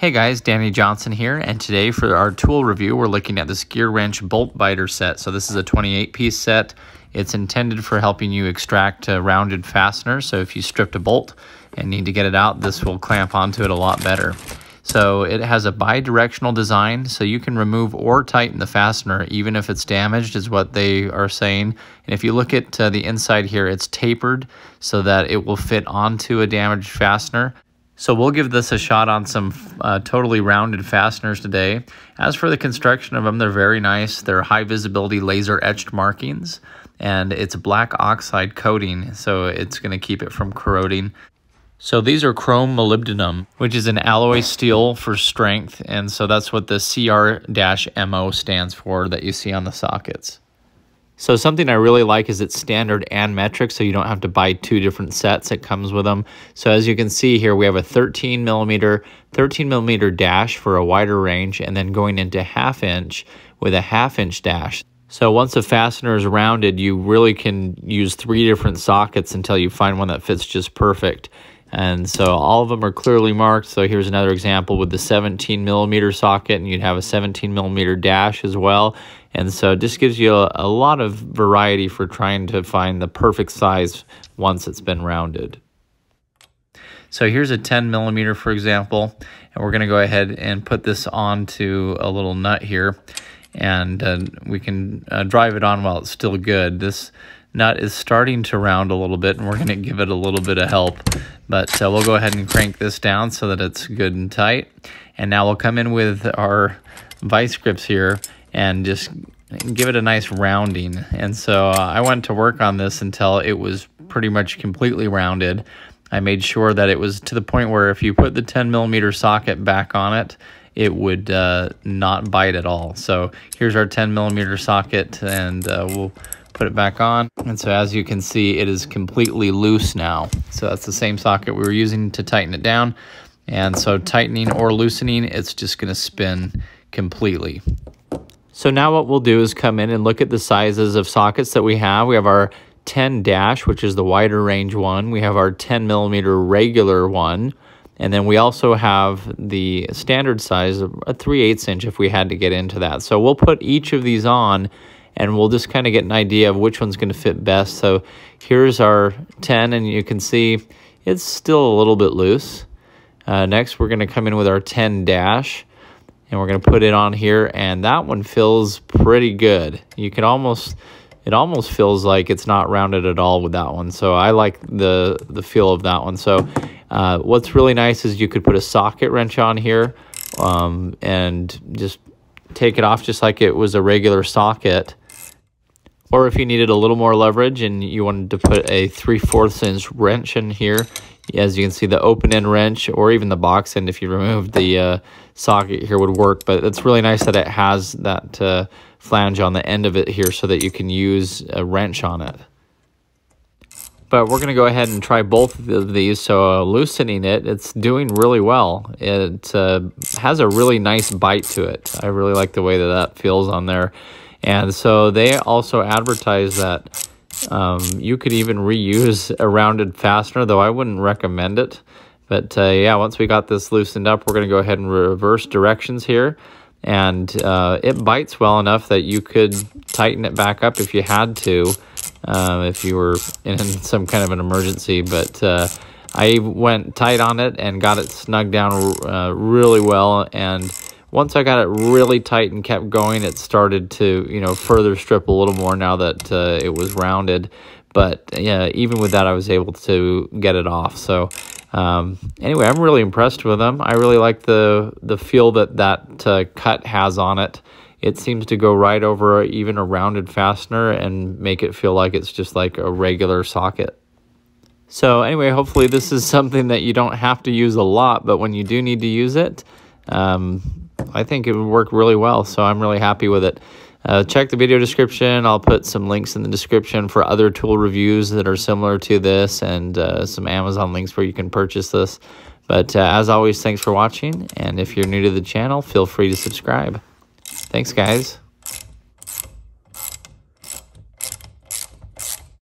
Hey guys, Danny Johnson here, and today for our tool review, we're looking at this gear wrench bolt biter set. So this is a 28-piece set. It's intended for helping you extract rounded fasteners. So if you stripped a bolt and need to get it out, this will clamp onto it a lot better. So it has a bi-directional design, so you can remove or tighten the fastener even if it's damaged, is what they are saying. And if you look at the inside here, it's tapered so that it will fit onto a damaged fastener. So we'll give this a shot on some totally rounded fasteners today. As for the construction of them, they're very nice. They're high visibility laser etched markings, and it's black oxide coating, so it's going to keep it from corroding. So these are chrome molybdenum, which is an alloy steel for strength, and so that's what the CR-MO stands for that you see on the sockets. So something I really like is it's standard and metric, so you don't have to buy two different sets. It comes with them. So as you can see here, we have a 13 millimeter dash for a wider range, and then going into 1/2 inch with a 1/2 inch dash. So once the fastener is rounded, you really can use 3 different sockets until you find one that fits just perfect. And so all of them are clearly marked. So here's another example with the 17 millimeter socket, and you'd have a 17 millimeter dash as well. And so it just gives you a lot of variety for trying to find the perfect size once it's been rounded. So here's a 10 millimeter, for example, and we're going to go ahead and put this onto a little nut here, and we can drive it on while it's still good. This nut is starting to round a little bit, and we're going to give it a little bit of help, but we'll go ahead and crank this down so that it's good and tight. And now we'll come in with our vice grips here and just give it a nice rounding. And so I went to work on this until it was pretty much completely rounded. I made sure that it was to the point where if you put the 10 millimeter socket back on it, it would not bite at all. So here's our 10 millimeter socket, and we'll put it back on. And so as you can see, it is completely loose now. So that's the same socket we were using to tighten it down. And so tightening or loosening, it's just going to spin completely. So now what we'll do is come in and look at the sizes of sockets that we have. We have our 10 dash, which is the wider range one. We have our 10 millimeter regular one. And then we also have the standard size of a 3/8 inch if we had to get into that. So we'll put each of these on, and we'll just kind of get an idea of which one's going to fit best. So here's our 10, and you can see it's still a little bit loose. Next, we're going to come in with our 10 dash, and we're going to put it on here, and that one feels pretty good. You can almost, it almost feels like it's not rounded at all with that one. So I like the feel of that one. So what's really nice is you could put a socket wrench on here and just take it off just like it was a regular socket. Or if you needed a little more leverage and you wanted to put a 3/4 inch wrench in here, as you can see, the open end wrench or even the box end, if you removed the socket here, would work. But it's really nice that it has that flange on the end of it here so that you can use a wrench on it. But we're going to go ahead and try both of these. So loosening it, it's doing really well. It has a really nice bite to it. I really like the way that feels on there. And so they also advertise that you could even reuse a rounded fastener, though I wouldn't recommend it. But yeah, once we got this loosened up, we're going to go ahead and reverse directions here. And it bites well enough that you could tighten it back up if you had to, if you were in some kind of an emergency. But I went tight on it and got it snugged down really well. And once I got it really tight and kept going, it started to, you know, further strip a little more now that it was rounded. But yeah, even with that, I was able to get it off. So anyway, I'm really impressed with them. I really like the feel that cut has on it. It seems to go right over even a rounded fastener and make it feel like it's just like a regular socket. So anyway, hopefully this is something that you don't have to use a lot, but when you do need to use it, I think it would work really well. So I'm really happy with it. Check the video description. I'll put some links in the description for other tool reviews that are similar to this, and some Amazon links where you can purchase this. But as always, thanks for watching. And if you're new to the channel, feel free to subscribe. Thanks, guys.